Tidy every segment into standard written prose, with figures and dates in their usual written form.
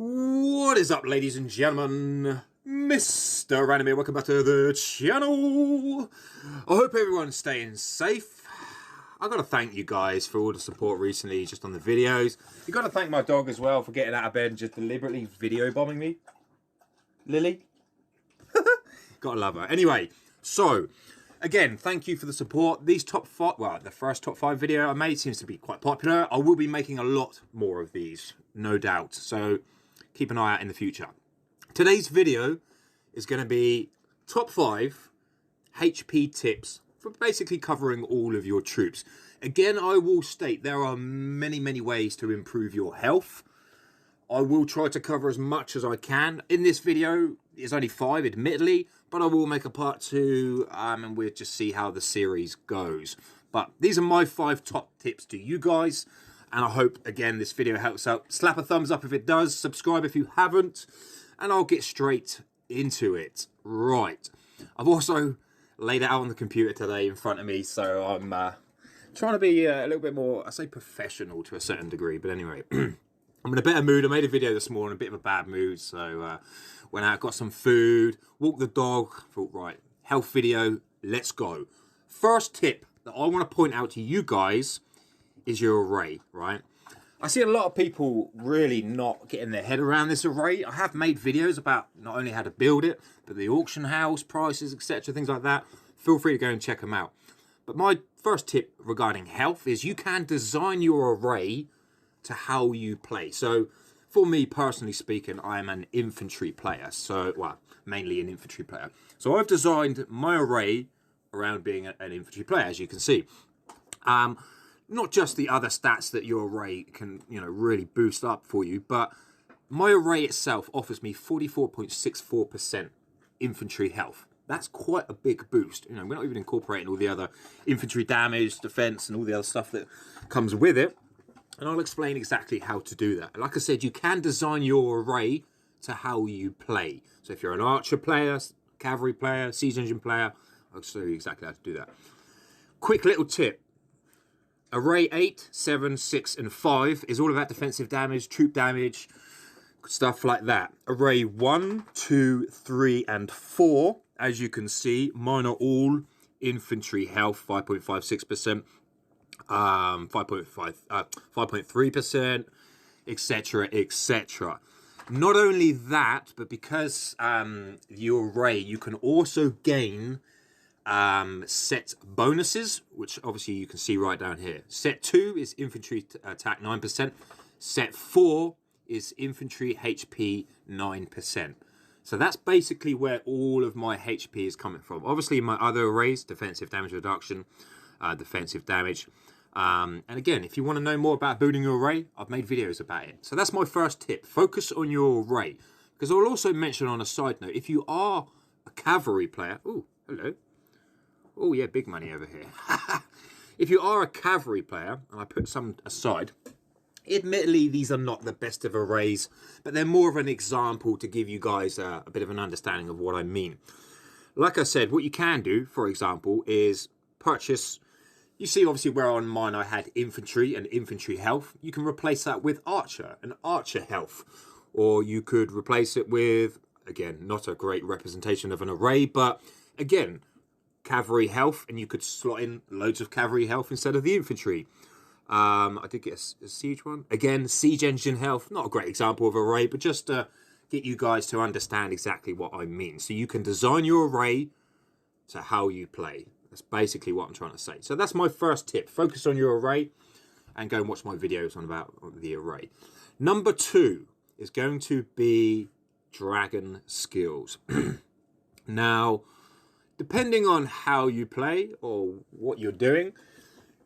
What is up, ladies and gentlemen? Mr. Random here, welcome back to the channel. I hope everyone's staying safe. I gotta thank you guys for all the support recently, just on the videos. You gotta thank my dog as well for getting out of bed and just deliberately video bombing me. Lily? Gotta love her. Anyway, so, again, thank you for the support. These top five, well, the first top 5 video I made seems to be quite popular. I will be making a lot more of these, no doubt. So, keep an eye out in the future. Today's video is going to be top 5 HP tips for basically covering all of your troops. Again, I will state there are many ways to improve your health. I will try to cover as much as I can. In this video, it's only 5, admittedly, but I will make a part 2, and we'll just see how the series goes. But these are my 5 top tips to you guys, and I hope, again, this video helps out. Slap a thumbs up if it does, subscribe if you haven't, and I'll get straight into it. Right. I've also laid it out on the computer today in front of me, so I'm trying to be a little bit more, I say professional to a certain degree, but anyway. I'm in a better mood. I made a video this morning, a bit of a bad mood, so went out, got some food, walked the dog, thought, right, health video, let's go. First tip that I want to point out to you guys is your array, right? I see a lot of people really not getting their head around this array. I have made videos about not only how to build it, but the auction house, prices, etc., things like that. Feel free to go and check them out. But my first tip regarding health is you can design your array to how you play. So for me personally speaking, I am an infantry player, so well, mainly an infantry player. So I've designed my array around being an infantry player, as you can see. Not just the other stats that your array can, really boost up for you, but my array itself offers me 44.64% infantry health. That's quite a big boost. We're not even incorporating all the other infantry damage, defense, and all the other stuff that comes with it. And I'll explain exactly how to do that. Like I said, you can design your array to how you play. So if you're an archer player, cavalry player, siege engine player, I'll show you exactly how to do that. Quick little tip. Array 8, 7, 6, and 5 is all about defensive damage, troop damage, stuff like that. Array 1, 2, 3, and 4, as you can see, mine are all infantry health, 5.56%. 5.3%, etc., etc. Not only that, but because your array, you can also gain set bonuses, which obviously you can see right down here. Set 2 is infantry attack 9%. Set 4 is infantry HP 9%. So that's basically where all of my HP is coming from. Obviously, my other arrays, defensive damage reduction, defensive damage. And again, if you want to know more about building your array, I've made videos about it. So that's my first tip. Focus on your array. Because I'll also mention on a side note, if you are a cavalry player... Oh, hello. Oh, yeah, big money over here. If you are a cavalry player, and I put some aside, admittedly, these are not the best of arrays, but they're more of an example to give you guys a bit of an understanding of what I mean. Like I said, what you can do, for example, is purchase... You see, obviously, where on mine I had infantry and infantry health. You can replace that with archer and archer health. Or you could replace it with, again, not a great representation of an array, but again, cavalry health. And you could slot in loads of cavalry health instead of the infantry. I did get a siege one. Again, siege engine health. Not a great example of array, but just to get you guys to understand exactly what I mean. So you can design your array to how you play. That's basically what I'm trying to say. So that's my first tip. Focus on your array and go and watch my videos on about the array. Number 2 is going to be dragon skills. Now, depending on how you play or what you're doing,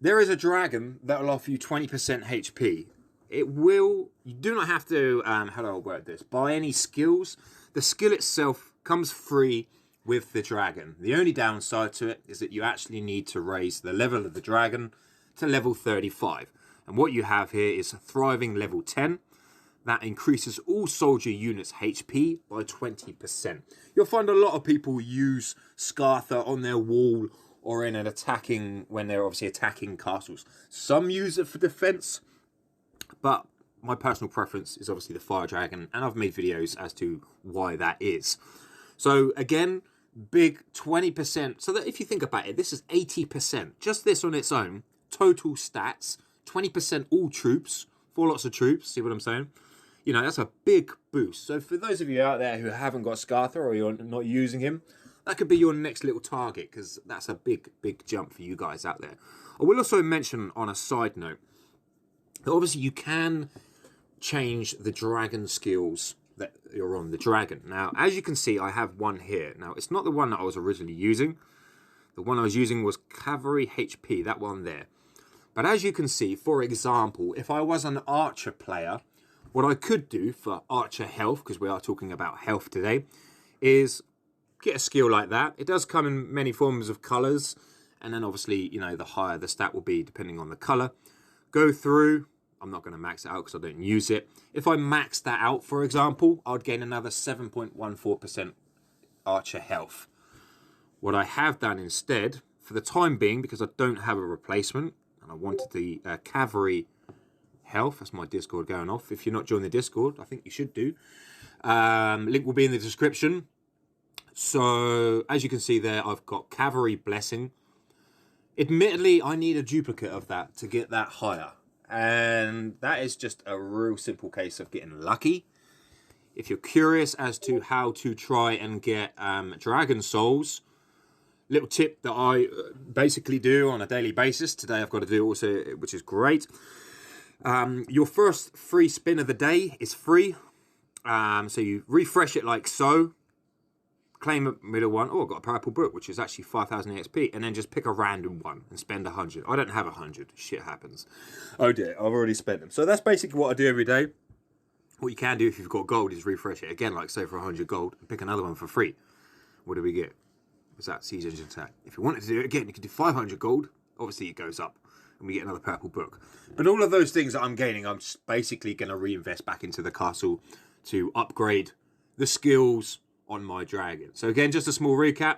there is a dragon that will offer you 20% HP. You do not have to, how do I word this, buy any skills. The skill itself comes free with the dragon. The only downside to it is that you actually need to raise the level of the dragon to level 35. And what you have here is a thriving level 10 that increases all soldier units HP by 20%. You'll find a lot of people use Scartha on their wall or in an attacking, when they're obviously attacking castles. Some use it for defense, but my personal preference is obviously the fire dragon, and I've made videos as to why that is. So again, big 20%. So that if you think about it, this is 80%. Just this on its own, total stats, 20% all troops, 4 lots of troops, see what I'm saying? You know, that's a big boost. So for those of you out there who haven't got Scartha or you're not using him, that could be your next little target, because that's a big, big jump for you guys out there. I will also mention on a side note, that obviously you can change the dragon skills that you're on, the dragon. Now, as you can see, I have one here. Now, it's not the one that I was originally using. The one I was using was Cavalry HP, that one there. But as you can see, for example, if I was an archer player, what I could do for archer health, because we are talking about health today, is get a skill like that. It does come in many forms of colours, and then obviously, you know, the higher the stat will be depending on the colour. Go through. I'm not going to max it out because I don't use it. If I max that out, for example, I'd gain another 7.14% archer health. What I have done instead, for the time being, because I don't have a replacement, and I wanted the cavalry health, that's my Discord going off. If you're not joining the Discord, I think you should do. Link will be in the description. So, as you can see there, I've got cavalry blessing. Admittedly, I need a duplicate of that to get that higher. And that is just a real simple case of getting lucky. If you're curious as to how to try and get dragon souls, little tip that I basically do on a daily basis. Today I've got to do also, which is great. Your first free spin of the day is free. So you refresh it like so. Claim a middle one. Oh, I've got a purple book, which is actually 5,000 XP. And then just pick a random one and spend 100. I don't have 100. Shit happens. Oh dear, I've already spent them. So that's basically what I do every day. What you can do if you've got gold is refresh it again, like so for 100 gold, and pick another one for free. What do we get? What's that? Siege engine attack. If you wanted to do it again, you could do 500 gold. Obviously it goes up and we get another purple book. But all of those things that I'm gaining, I'm just basically going to reinvest back into the castle to upgrade the skills on my dragon. So again, just a small recap,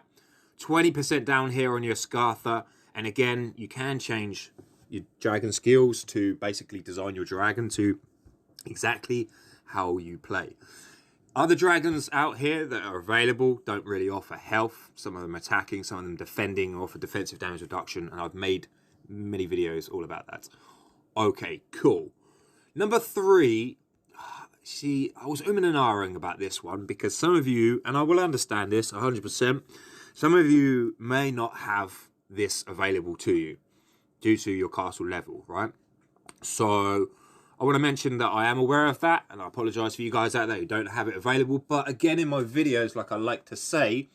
20% down here on your Scartha, and again, you can change your dragon skills to basically design your dragon to exactly how you play. Other dragons out here that are available don't really offer health. Some of them attacking, some of them defending, offer defensive damage reduction, and I've made many videos all about that. Okay, cool. Number 3, see, I was umming and ahhing about this one because some of you, and I will understand this 100%, some of you may not have this available to you due to your castle level, right? So I want to mention that I am aware of that, and I apologise for you guys out there who don't have it available. But again, in my videos, like I like to say,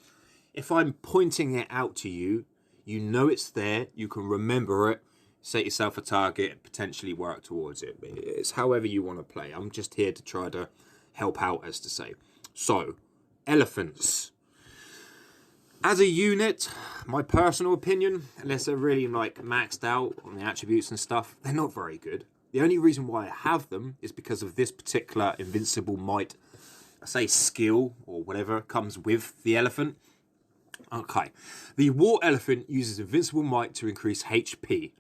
if I'm pointing it out to you, you know it's there, you can remember it, set yourself a target and potentially work towards it. It's however you want to play. I'm just here to try to help out, as to say. So, elephants. As a unit, my personal opinion, unless they're really like maxed out on the attributes and stuff, they're not very good. The only reason why I have them is because of this particular invincible might, I say skill or whatever, comes with the elephant. Okay, the war elephant uses invincible might to increase HP.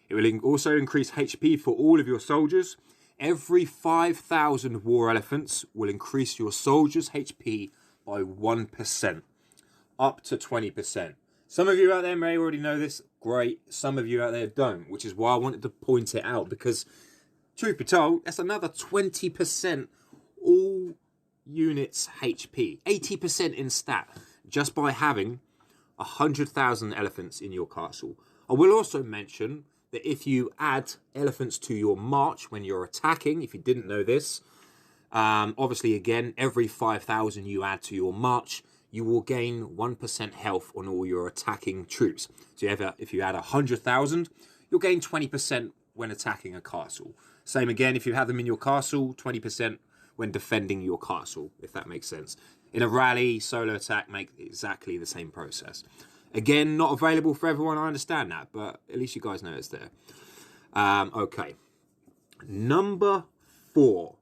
It will also increase HP for all of your soldiers. Every 5,000 war elephants will increase your soldiers' HP by 1%, up to 20%. Some of you out there may already know this. Great. Some of you out there don't, which is why I wanted to point it out, because truth be told, that's another 20% all units' HP. 80% in stat, just by having 100,000 elephants in your castle. I will also mention that if you add elephants to your march when you're attacking, if you didn't know this, obviously again, every 5,000 you add to your march, you will gain 1% health on all your attacking troops. So if you add 100,000, you'll gain 20% when attacking a castle. Same again, if you have them in your castle, 20% when defending your castle, if that makes sense. In a rally, solo attack, make exactly the same process. Again, not available for everyone, I understand that, but at least you guys know it's there. Okay. Number 4,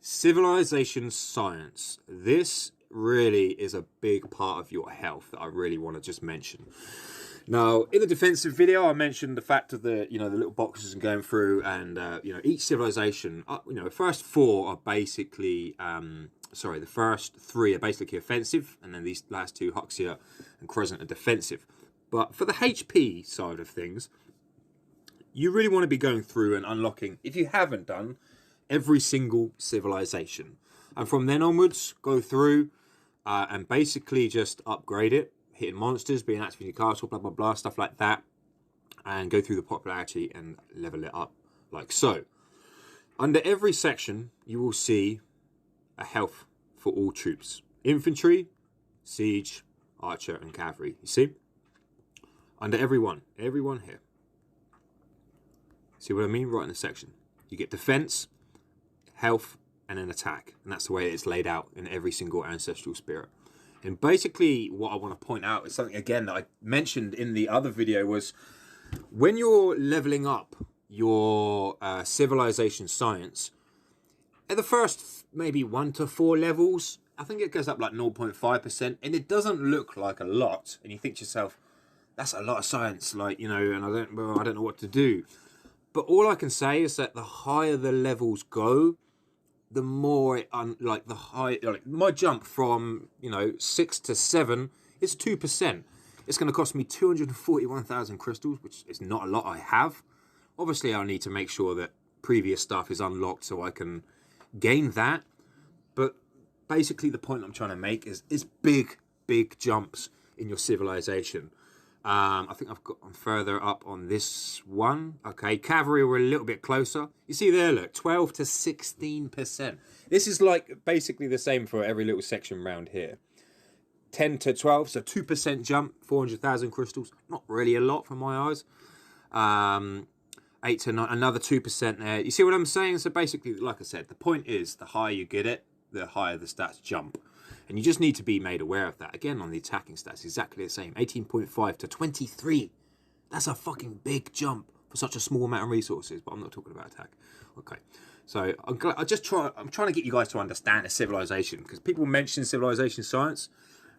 Civilization Science. This really is a big part of your health that I really want to just mention. Now, in the defensive video, I mentioned the fact of the, the little boxes and going through, and each civilization. The first four are basically, the first three are basically offensive, and then these last two, Huxia and Crescent, are defensive. But for the HP side of things, you really want to be going through and unlocking, if you haven't done, every single civilization, and from then onwards, go through and basically just upgrade it. Hitting monsters, being active in your castle, blah, blah, blah, stuff like that. And go through the popularity and level it up like so. Under every section, you will see a health for all troops. Infantry, siege, archer, and cavalry. You see? Under everyone here. See what I mean? Right in the section. You get defense, health, and an attack. And that's the way it's laid out in every single ancestral spirit. And basically what I want to point out is something, again, that I mentioned in the other video, was when you're leveling up your civilization science, at the first maybe 1 to 4 levels, I think it goes up like 0.5%, and it doesn't look like a lot. And you think to yourself, that's a lot of science, and I don't know what to do. But all I can say is that the higher the levels go, the more my jump from 6 to 7 is 2%. It's going to cost me 241,000 crystals, which is not a lot I have. Obviously, I need to make sure that previous stuff is unlocked so I can gain that. But basically, the point I'm trying to make is big jumps in your civilization. I think I'm further up on this one. Okay, cavalry were a little bit closer. You see there, look, 12 to 16%. This is like basically the same for every little section around here. 10 to 12, so 2% jump, 400,000 crystals. Not really a lot from my eyes. 8 to 9, another 2% there. You see what I'm saying? So basically, like I said, the point is the higher you get it, the higher the stats jump. And you just need to be made aware of that. Again, on the attacking stats, exactly the same. 18.5 to 23. That's a fucking big jump for such a small amount of resources. But I'm not talking about attack. Okay. So I'm trying to get you guys to understand a civilization. Because people mention civilization science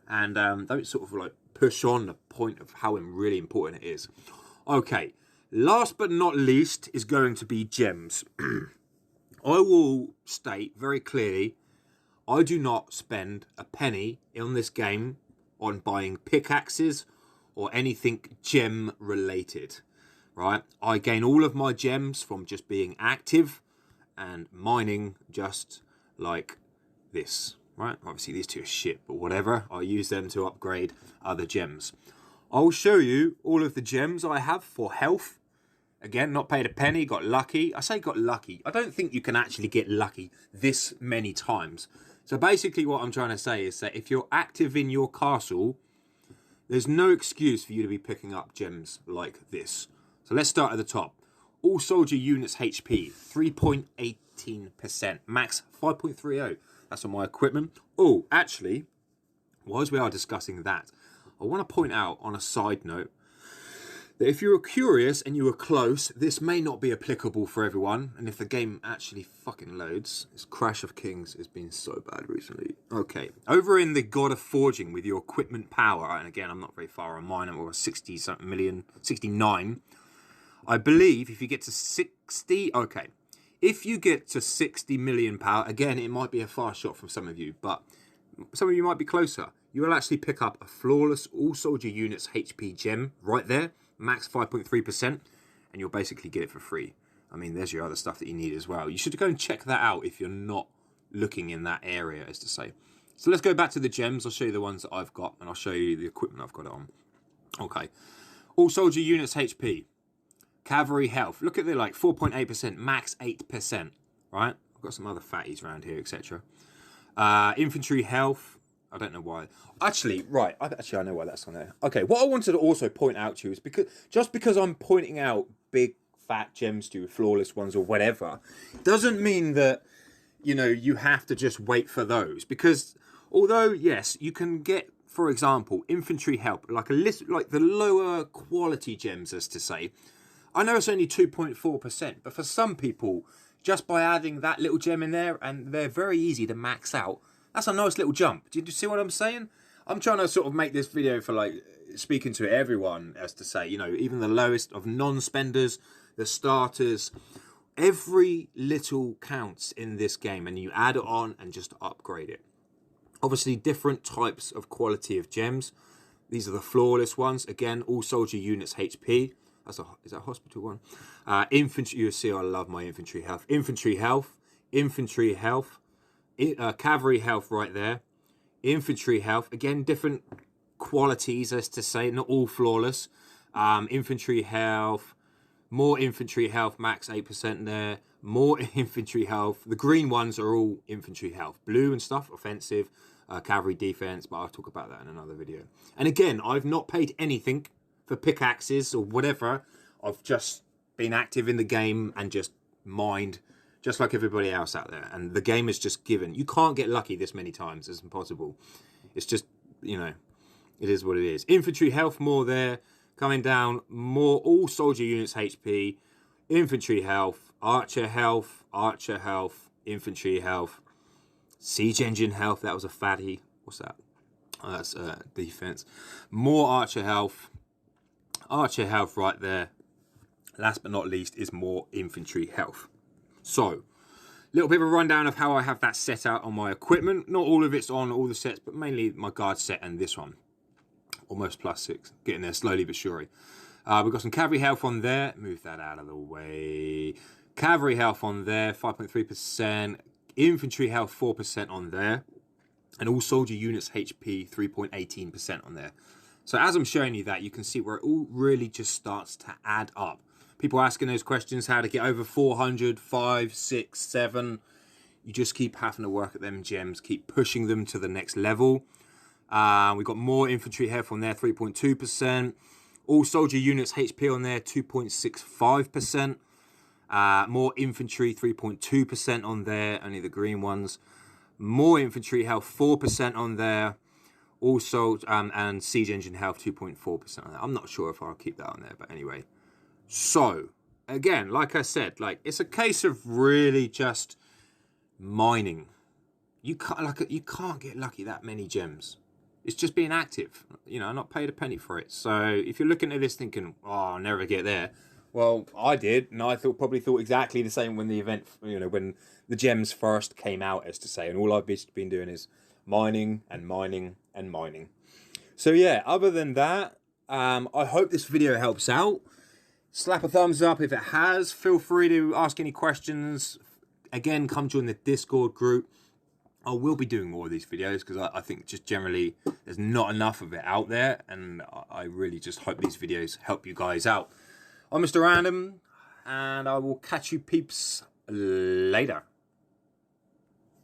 and don't sort of like push on the point of how really important it is. Okay. Last but not least is going to be gems. I will state very clearly, I do not spend a penny in this game on buying pickaxes or anything gem related, right? I gain all of my gems from just being active and mining, just like this, right? Obviously these two are shit, but whatever. I use them to upgrade other gems. I'll show you all of the gems I have for health. Again, not paid a penny, got lucky. I say got lucky. I don't think you can actually get lucky this many times. So basically what I'm trying to say is that if you're active in your castle, there's no excuse for you to be picking up gems like this. So let's start at the top. All soldier units HP, 3.18%. Max 5.30. That's on my equipment. Oh, actually, whilst we are discussing that, I want to point out on a side note, that if you were curious and you were close, this may not be applicable for everyone. And if the game actually fucking loads, this Crash of Kings has been so bad recently. Okay, over in the God of Forging with your equipment power, and again, I'm not very far on mine, I'm over 60-something million, 69. I believe if you get to 60, okay. If you get to 60 million power, again, it might be a far shot from some of you, but some of you might be closer. You will actually pick up a flawless all soldier units HP gem right there. Max 5.3%, and you'll basically get it for free. I mean, there's your other stuff that you need as well. You should go and check that out if you're not looking in that area, as to say. So let's go back to the gems. I'll show you the ones that I've got, and I'll show you the equipment I've got it on. Okay. All soldier units HP. Cavalry health. Look at the 4.8%, max 8%, right? I've got some other fatties around here, etc. Infantry health. I don't know why. Actually, right. I know why that's on there. Okay, what I wanted to also point out to you is because I'm pointing out big fat gems to you, flawless ones or whatever, doesn't mean that you have to just wait for those. Because although yes, you can get, for example, infantry help, like the lower quality gems, as to say. I know it's only 2.4%, but for some people, just by adding that little gem in there, and they're very easy to max out. That's a nice little jump. Do you see what I'm saying? I'm trying to sort of make this video for like speaking to everyone, as to say, you know, even the lowest of non-spenders, the starters, every little counts in this game, and you add it on and just upgrade it. Obviously, different types of quality of gems. These are the flawless ones. Again, all soldier units HP. Is that a hospital one? Infantry, you see I love my infantry health. Infantry health, cavalry health right there. Infantry health, again, different qualities, as to say, not all flawless. Infantry health, more infantry health, max 8% there. More infantry health. The green ones are all infantry health. Blue and stuff, offensive, cavalry defense, but I'll talk about that in another video. And again, I've not paid anything for pickaxes or whatever. I've just been active in the game and just mined, just like everybody else out there. And the game is just given. You can't get lucky this many times. It's impossible. It's just, you know, it is what it is. Infantry health, more there. Coming down, more all soldier units HP. Infantry health, archer health, infantry health. Siege engine health, that was a fatty. What's that? Oh, that's defense. More archer health right there. Last but not least is more infantry health. So, a little bit of a rundown of how I have that set out on my equipment. Not all of it's on all the sets, but mainly my guard set and this one. Almost +6. Getting there slowly but surely. We've got some cavalry health on there. Move that out of the way. Cavalry health on there, 5.3%. Infantry health, 4% on there. And all soldier units HP, 3.18% on there. So as I'm showing you that, you can see where it all really just starts to add up. People asking those questions, how to get over 400, 5, 6, 7. You just keep having to work at them gems, keep pushing them to the next level. We've got more infantry health on there, 3.2%. All soldier units HP on there, 2.65%. More infantry, 3.2% on there, only the green ones. More infantry health, 4% on there. Also, and siege engine health, 2.4% on there. I'm not sure if I'll keep that on there, but anyway. So, again, like I said, like it's a case of really just mining. You can't get lucky that many gems. It's just being active. You know, not paid a penny for it. So if you're looking at this thinking, oh, I'll never get there. Well, I did, and I probably thought exactly the same when the event, you know, when the gems first came out, as to say, and all I've been doing is mining and mining and mining. So yeah, other than that, I hope this video helps out. Slap a thumbs up if it has. Feel free to ask any questions. Again, come join the Discord group. I will be doing more of these videos because I think just generally there's not enough of it out there, and I really just hope these videos help you guys out. I'm Mr. Random, and I will catch you peeps later.